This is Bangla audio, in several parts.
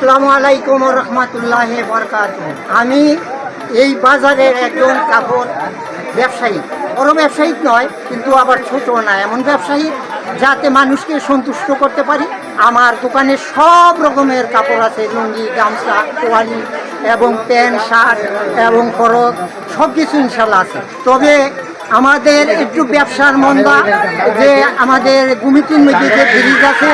আসসালামু আলাইকুম রহমতুল্লাহি বারাকাতুহু। আমি এই বাজারের একজন কাপড় ব্যবসায়ী, বড় ব্যবসায়ী নয় কিন্তু আবার ছোট না, এমন ব্যবসায়ী যাতে মানুষকে সন্তুষ্ট করতে পারি। আমার দোকানে সব রকমের কাপড় আছে, লুঙ্গি, গামছা, তোয়ালি এবং প্যান্ট, শার্ট এবং ফরক, সব কিছু ইনশাল্লাহ আছে। তবে আমাদের একটু ব্যবসার মন্দা, যে আমাদের গুমিতির মধ্যে যে ব্রিজ আছে,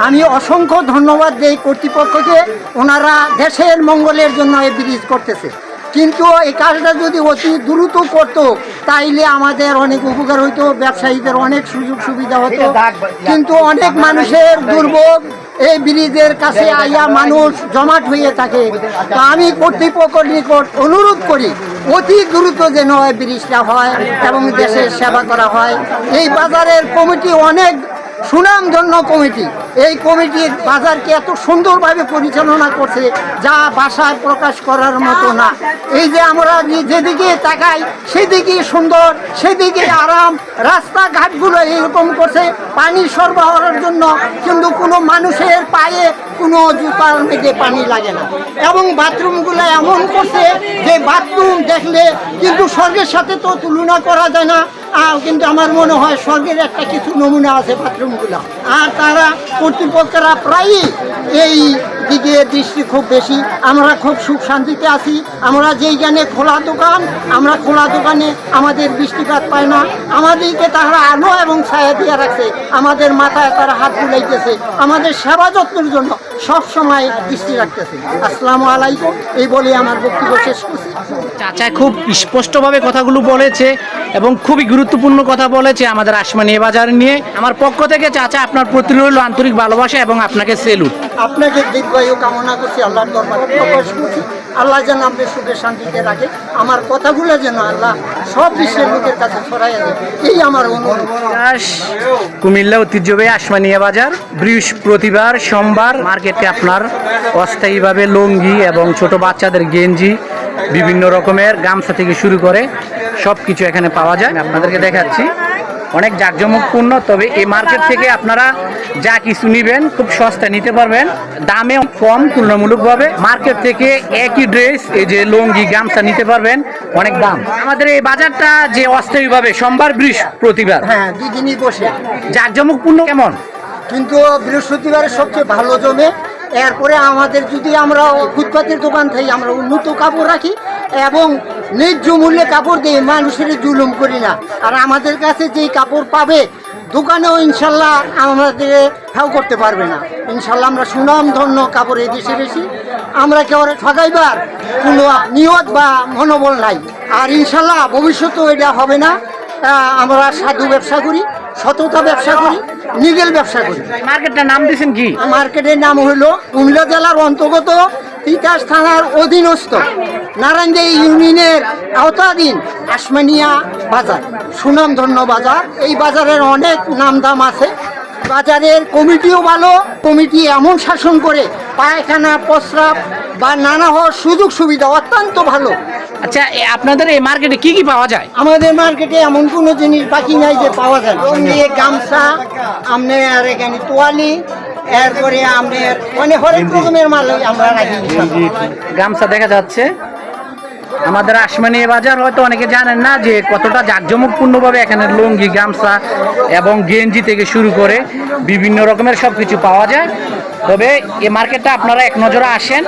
আমি অসংখ্য ধন্যবাদ দেই কর্তৃপক্ষকে। ওনারা দেশের মঙ্গলের জন্য এই ব্রিজ করতেছে, কিন্তু এই কাজটা যদি অতি দ্রুত করতো তাইলে আমাদের অনেক উপকার হইতো, ব্যবসায়ীদের অনেক সুযোগ সুবিধা হতো। কিন্তু অনেক মানুষের দুর্ভোগ, এই ব্রিজের কাছে আইয়া মানুষ জমাট হয়ে থাকে। তো আমি কর্তৃপক্ষের নিকট অনুরোধ করি অতি দ্রুত যেন এই ব্রিজটা হয় এবং দেশের সেবা করা হয়। এই বাজারের কমিটি অনেক সুনামধন্য কমিটি, এই কমিটির বাজারকে এত সুন্দরভাবে পরিচালনা করছে যা ভাষায় প্রকাশ করার মতো না। এই যে আমরা যেদিকে তাকাই সেদিকে সুন্দর, সেদিকে আরাম, রাস্তাঘাটগুলো এরকম করছে পানি সরবরাহের জন্য, কিন্তু কোনো মানুষের পায়ে কোনো জুতার মধ্যে পানি লাগে না। এবং বাথরুমগুলো এমন করছে যে বাথরুম দেখলে কিন্তু স্বর্গের সাথে তো তুলনা করা যায় না, কিন্তু আমার মনে হয় স্বর্গের একটা কিছু নমুনা আছে বাথরুমগুলো। আর তারা কর্তৃপক্ষরা প্রায়ই এই দিকে দৃষ্টি খুব বেশি। আমরা খুব সুখ শান্তিতে আছি। আমরা যেইখানে খোলা দোকান, আমরা খোলা দোকানে আমাদের বৃষ্টিপাত পায় না, আমাদেরকে তারা আলো এবং ছায়া দিয়ে রাখছে, আমাদের মাথায় তারা হাত বুলাইতেছে, আমাদের সেবা যত্নের জন্য সব সময় দৃষ্টি রাখতেছে। আসসালামু আলাইকুম, এই বলে আমার বক্তব্য শেষ করছি। চাচা খুব স্পষ্টভাবে কথাগুলো বলেছে এবং খুবই গুরুত্বপূর্ণ কথা বলেছে আমাদের আসমানিয়া বাজার নিয়ে। আমার পক্ষ থেকে চাচা আপনার প্রতি রইল আন্তরিক ভালোবাসা এবং আপনাকে সেলুট। আপনাকে দীর্ঘায়ু কামনা করছি, আল্লাহর দরবারে প্রকাশ করছি। আল্লাহ যেন আপনি সুখে শান্তিতে রাখে, আমার কথাগুলো যেন আল্লাহ সব বিশ্বের লোকের কাছে ছড়াইয়া দেয়, এই আমার অনুরোধ। কুমিল্লা ঐতিহ্যবাহী আসমানিয়া বাজার বৃহস্পতিবার সোমবার মার্কেটে আপনার অস্থায়ীভাবে লুঙ্গি এবং ছোট বাচ্চাদের গেঞ্জি, বিভিন্ন রকমের গামছা থেকে শুরু করে সব কিছু এখানে পাওয়া যায়। আমি আপনাদেরকে দেখাচ্ছি, অনেক জাঁকজমকপূর্ণ। তবে এই মার্কেট থেকে আপনারা যা কিছু নেবেন খুব সস্তায় নিতে পারবেন, দামে কম তুলনামূলকভাবে। মার্কেট থেকে একই ড্রেস, এই যে লুঙ্গি, গামছা নিতে পারবেন অনেক দাম। আমাদের এই বাজারটা যে অস্থায়ীভাবে সোমবার বৃহস্পতিবার, হ্যাঁ, দুদিনই বসে। জাঁকজমকপূর্ণ কেমন? কিন্তু বৃহস্পতিবারে সবচেয়ে ভালো জমে। এরপরে আমাদের যদি আমরা ফুটপাতের দোকান থেকে আমরা উন্নত কাপড় রাখি এবং ন্যায্য মূল্যে কাপড় দিয়ে মানুষের জুলুম করি না। আর আমাদের কাছে যেই কাপড় পাবে দোকানেও ইনশাল্লাহ আমাদের ঠাও করতে পারবে না। ইনশাল্লাহ আমরা সুনামধন্য কাপড় এই দেশে বেশি, আমরা কেউ ঠকাইবার কোনো নিয়ত বা মনোবল নাই। আর ইনশাল্লাহ ভবিষ্যতেও এটা হবে না। আমরা সাধু ব্যবসা করি, সততা ব্যবসা করি, নিগেল ব্যবসা করি। মার্কেটটার নাম দিয়েছেন কি? মার্কেটের নাম হলো কুমিল্লা জেলার অন্তর্গত তিতাস থানার অধীনস্থ নারায়ণদিয়া ইউনিয়নের আওতাধীন আসমানিয়া বাজার, সুনামধন্য বাজার। এই বাজারের অনেক নামদাম আছে। বাজারের কমিটিও ভালো, কমিটি এমন শাসন করে পায়খানা, প্রস্রাব বা নানা হওয়ার সুযোগ সুবিধা অত্যন্ত ভালো। আচ্ছা, আপনাদের এই মার্কেটে কি কি পাওয়া যায়? আমাদের মার্কেটে এমন কোনো জিনিস বাকি নাই যে পাওয়া যায়। গামছা, আপনার এখানে তোয়ালি, এরপরে আপনার মানে হরেক রকমের মাল আমরা রাখি। গামছা দেখা যাচ্ছে। আমাদের আসমানিয়া বাজার হয়তো অনেকে জানেন না যে কতটা জাঁকজমকপূর্ণভাবে এখানে লুঙ্গি, গামছা এবং গেঞ্জি থেকে শুরু করে বিভিন্ন রকমের সব কিছু পাওয়া যায়। তবে এই মার্কেটটা আপনারা এক নজরে আসেন,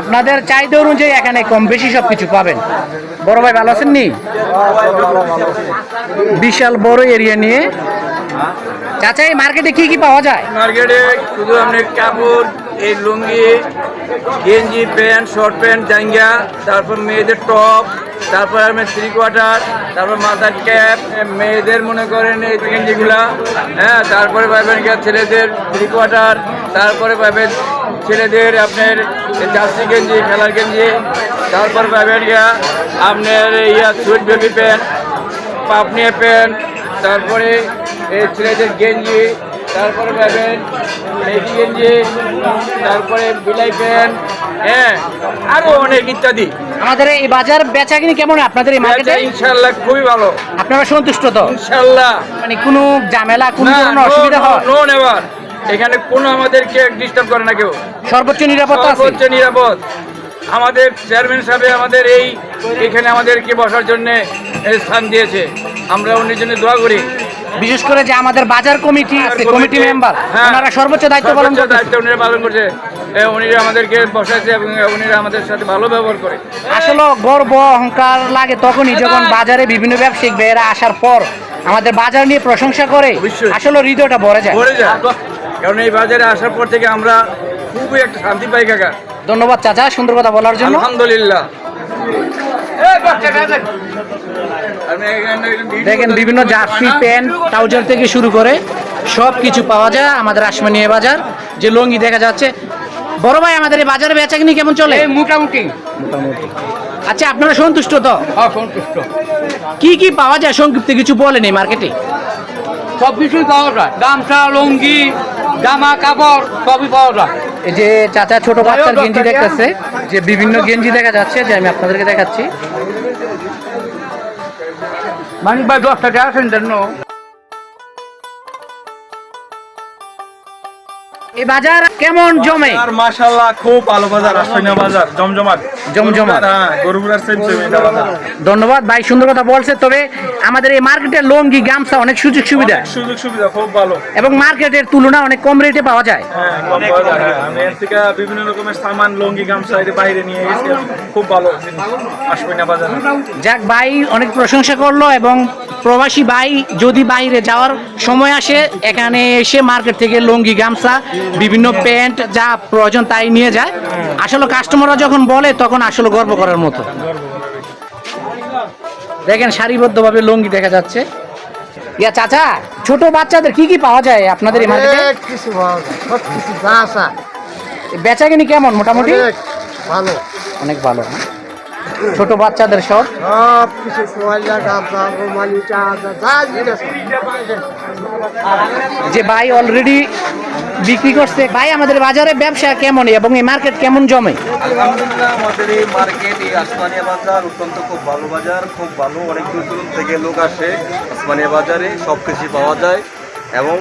আপনাদের চাহিদা অনুযায়ী এখানে কম বেশি সব কিছু পাবেন। বড় ভাই ভালো আছেন নি? বিশাল বড় এরিয়া নিয়ে। চাচা, এই মার্কেটে কি কি পাওয়া যায়? মার্কেটে শুধু আপনি কাপড়, এই লুঙ্গি, গেঞ্জি, প্যান্ট, শর্ট প্যান্ট, জাঙ্গা, তারপর মেয়েদের টপ, তারপর আপনার থ্রি কোয়ার্টার, তারপর মাথার ক্যাপ, মেয়েদের মনে করেন এই গেঞ্জিগুলা, হ্যাঁ, তারপরে পাবেন ছেলেদের থ্রি কোয়ার্টার, তারপরে পাবেন ছেলেদের আপনার জার্সি গেঞ্জি, খেলার গেঞ্জি, তারপর পাবেন আপনার সুইট বেবি প্যান্ট, পাপনিয়া প্যান্ট, তারপরে এই ছেলেদের গেঞ্জি, তারপরে পাবেন মেজি গেঞ্জি, তারপরে বিলাই প্যান্ট, হ্যাঁ, আরো অনেক ইত্যাদি। আমাদের এই বাজার বেচাকিনি কেমন আপনাদের এই মার্কেটে? ইনশাআল্লাহ খুবই ভালো। আপনারা সন্তুষ্ট তো? ইনশাআল্লাহ। মানে কোনো ঝামেলা, কোনো ধরনের অসুবিধা হয়? No never. এখানে কোনো আমাদেরকে ডিস্টার্ব করে না কেউ। সর্বোচ্চ নিরাপত্তা আছে? সর্বোচ্চ নিরাপদ। আমাদের চেয়ারম্যান সাহেব আমাদের এখানে আমাদেরকে বসার জন্য স্থান দিয়েছে, আমরা উনির জন্য দোয়া করি। বিশেষ করে যে আমাদের বাজার কমিটি আছে, কমিটি মেম্বার, হ্যাঁ, ওনারা সর্বোচ্চ দায়িত্ব পালন সর্বোচ্চ করছে। দায়িত্ব উনিরা পালন করছে। উনিরা আমাদেরকে বসাইছে এবং উনিরা আমাদের সাথে ভালো ব্যবহার করে। আসলে গর্ব অহংকার লাগে তখনই যখন বাজারে বিভিন্ন ব্যবসায়িক ভাইয়েরা আসার পর আমাদের বাজার নিয়ে প্রশংসা করে, অবশ্যই। আসলে হৃদয়টা ভরে যায়। ভরে যায়, কারণ এই বাজারে আসার পর থেকে আমরা খুবই একটা শান্তি পাই কাকা। ধন্যবাদ চাচা সুন্দর কথা বলার জন্য। আলহামদুলিল্লাহ। দেখেন বিভিন্ন জার্সি প্যান্ট ট্রাউজার থেকে শুরু করে সব কিছু পাওয়া যায় আমাদের আসমানিয়া বাজার। যে লুঙ্গি দেখা যাচ্ছে, বড় ভাই আমাদের এই বাজারে বেচাকিনি কেমন চলে? মোটামুটি। আচ্ছা আপনারা সন্তুষ্ট তো? সন্তুষ্ট। কি কি পাওয়া যায় সংক্ষিপ্ত কিছু বলেন এই মার্কেটে? সব কিছুই পাওয়া যায়, গামছা, লুঙ্গি, জামা কাপড় সবই পাওয়া যায়। এই যে চাচা ছোট বাচ্চার গেঞ্জি দেখতেছে, যে বিভিন্ন গেঞ্জি দেখা যাচ্ছে, যে আমি আপনাদেরকে দেখাচ্ছি। মানিক ভাই 10 টাকা আছেন জন্য। এই বাজার কেমন জমে? আর মাশাআল্লাহ খুব ভালো বাজার, আসমানিয়া বাজার জমজমাট। জমজমাট। হ্যাঁ, গরুগুলার সেম এটা বাজার। ধন্যবাদ ভাই সুন্দর কথা বলছে। তবে আমাদের এই মার্কেটের লুঙ্গি গামছা অনেক সুযোগ সুবিধা, সুযোগ সুবিধা খুব ভালো। এবং মার্কেটের তুলনা অনেক কম রেটে পাওয়া যায়। হ্যাঁ, কম পাওয়া যায়। হ্যাঁ, আমি এর থেকে বিভিন্ন রকমের সামান লুঙ্গি গামছা এর বাইরে নিয়ে গেছি, খুব ভালো জিনিস আসমানিয়া বাজার। যাক ভাই অনেক প্রশংসা করলো, এবং প্রবাসী ভাই যদি বাইরে যাওয়ার সময় আসে এখানে এসে মার্কেট থেকে লুঙ্গি গামছা বিভিন্ন প্যান্ট যা প্রয়োজন তাই নিয়ে যায়। আসলে কাস্টমাররা যখন বলে তখন আসলে গর্ব করার মতো। দেখেন সারিবদ্ধভাবে লুঙ্গি দেখা যাচ্ছে। ইয়া চাচা ছোট বাচ্চাদের কি কি পাওয়া যায় আপনাদের এই মার্কেটে? কিছু পাওয়া যায়, সব কিছু যা আসা বেচাকিনি কেমন মোটামুটি? ভালো, অনেক ভালো। হ্যাঁ? ছোট বাচ্চাদের সব সব কিছু সোয়ালিয়া গামছা রুমালি চা যা জিনিস যে ভাই অলরেডি বিক্রি করছে। ভাই আমাদের বাজারে ব্যবসা কেমন এবং এই মার্কেট কেমন জমে? আলহামদুলিল্লাহ, আমাদের এই মার্কেট এই আসমানিয়া বাজার অত্যন্ত খুব ভালো বাজার, খুব ভালো। অনেক দূর দূর থেকে লোক আসে আসমানিয়া বাজারে, সব কিছু পাওয়া যায় এবং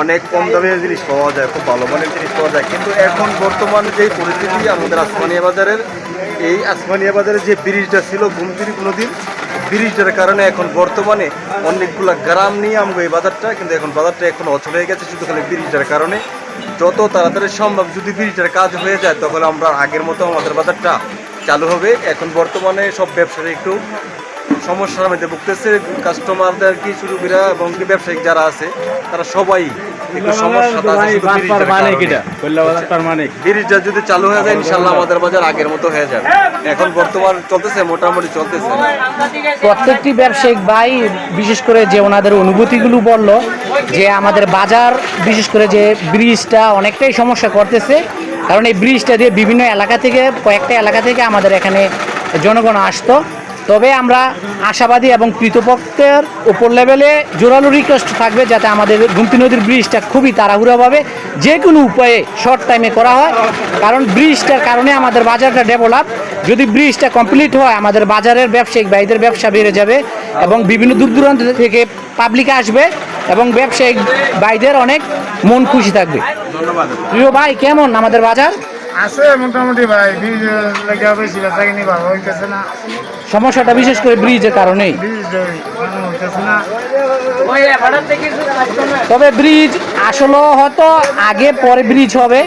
অনেক কম দামের জিনিস পাওয়া যায়, খুব ভালো মানের জিনিস পাওয়া যায়। কিন্তু এখন বর্তমান যে পরিস্থিতি আমাদের আসমানিয়া বাজারের, এই আসমানিয়া বাজারে যে ব্রিজটা ছিল ঘুমতিরি নদীর ব্রিজটার কারণে এখন বর্তমানে অনেকগুলা গ্রাম নিয়ে আমগো এই বাজারটা, কিন্তু এখন বাজারটা এখন অচল হয়ে গেছে শুধু খালি ব্রিজটার কারণে। যত তাড়াতাড়ি সম্ভব যদি ব্রিজটার কাজ হয়ে যায় তখন আমরা আগের মতো আমাদের বাজারটা চালু হবে। এখন বর্তমানে সব ব্যবসায়ী একটু সমস্যার মধ্যে ভুগতেছে, কাস্টমারদের কি শুরু করে এবং কি ব্যবসায়িক যারা আছে তারা সবাই একটু সমস্যা। ব্রিজটা যদি চালু হয়ে যায় ইনশাল্লাহ আমাদের বাজার আগের মতো হয়ে যাবে। এখন বর্তমান চলতেছে, মোটামুটি চলতেছে। প্রত্যেকটি ব্যবসায়িক ভাই বিশেষ করে যে ওনাদের অনুভূতিগুলো বলল, যে আমাদের বাজার বিশেষ করে যে ব্রিজটা অনেকটাই সমস্যা করতেছে, কারণ এই ব্রিজটা দিয়ে বিভিন্ন এলাকা থেকে কয়েকটা এলাকা থেকে আমাদের এখানে জনগণ আসতো। তবে আমরা আশাবাদী এবং কৃতপক্ষের উপর লেভেলে জোরালো রিকোয়েস্ট থাকবে যাতে আমাদের গুমতি নদীর ব্রিজটা খুবই তাড়াহুড়োভাবে যে কোনো উপায়ে শর্ট টাইমে করা হয়, কারণ ব্রিজটার কারণে আমাদের বাজারটা ডেভেলপ। যদি ব্রিজটা কমপ্লিট হয় আমাদের বাজারের ব্যবসায়িক ভাইদের ব্যবসা বেড়ে যাবে এবং বিভিন্ন দূর দূরান্ত থেকে পাবলিক আসবে এবং ব্যবসায়িক ভাইদের অনেক মন খুশি থাকবে। ধন্যবাদ। প্রিয় ভাই কেমন আমাদের বাজার? আছে মোটামুটি ভাই, ব্রিজ লেগে বেশি বেচাকিনি ভালো হইতেছে না, সমস্যাটা বিশেষ করে ব্রিজের কারণেই। ব্রিজ হইতেছে না। তবে ব্রিজ আসলে হয়তো আগে পরে ব্রিজ হবে,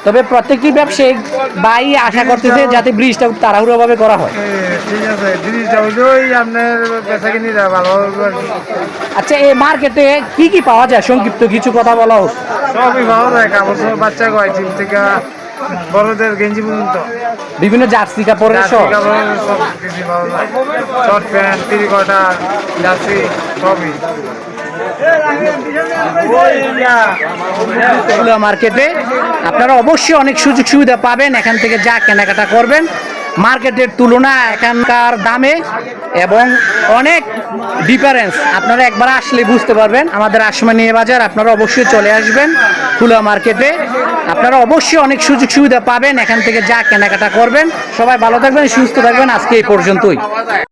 তবে প্রত্যেকটি ব্যবসায়িক ভাই আশা করতেছে যাতে ব্রিজটা খুব তাড়াহুড়োভাবে করা হয়। ঠিক আছে, ব্রিজটা হইলেই আপনার বেচাকিনিটা ভালো হবে। আচ্ছা এই মার্কেটে কি কি পাওয়া যায় সংক্ষিপ্ত কিছু কথা বলা হোক। সবই ভালো যায়, কাপড় সব বাচ্চা কয়েছিল থেকে বড়দের গেঞ্জি পর্যন্ত বিভিন্ন জার্সি কাপড়ের জার্সি সব কাপড় সব কিছু পাওয়া যায়, শর্ট প্যান্ট, ত্রিকটা, জার্সি সবই। মার্কেটে আপনারা অবশ্যই অনেক সুযোগ সুবিধা পাবেন এখান থেকে যা কেনাকাটা করবেন। মার্কেটের তুলনা এখানকার দামে এবং অনেক ডিফারেন্স আপনারা একবার আসলে বুঝতে পারবেন। আমাদের আসমানিয়া বাজার আপনারা অবশ্যই চলে আসবেন খুলনা মার্কেটে, আপনারা অবশ্যই অনেক সুযোগ সুবিধা পাবেন এখান থেকে যা কেনাকাটা করবেন। সবাই ভালো থাকবেন, সুস্থ থাকবেন। আজকে এই পর্যন্তই।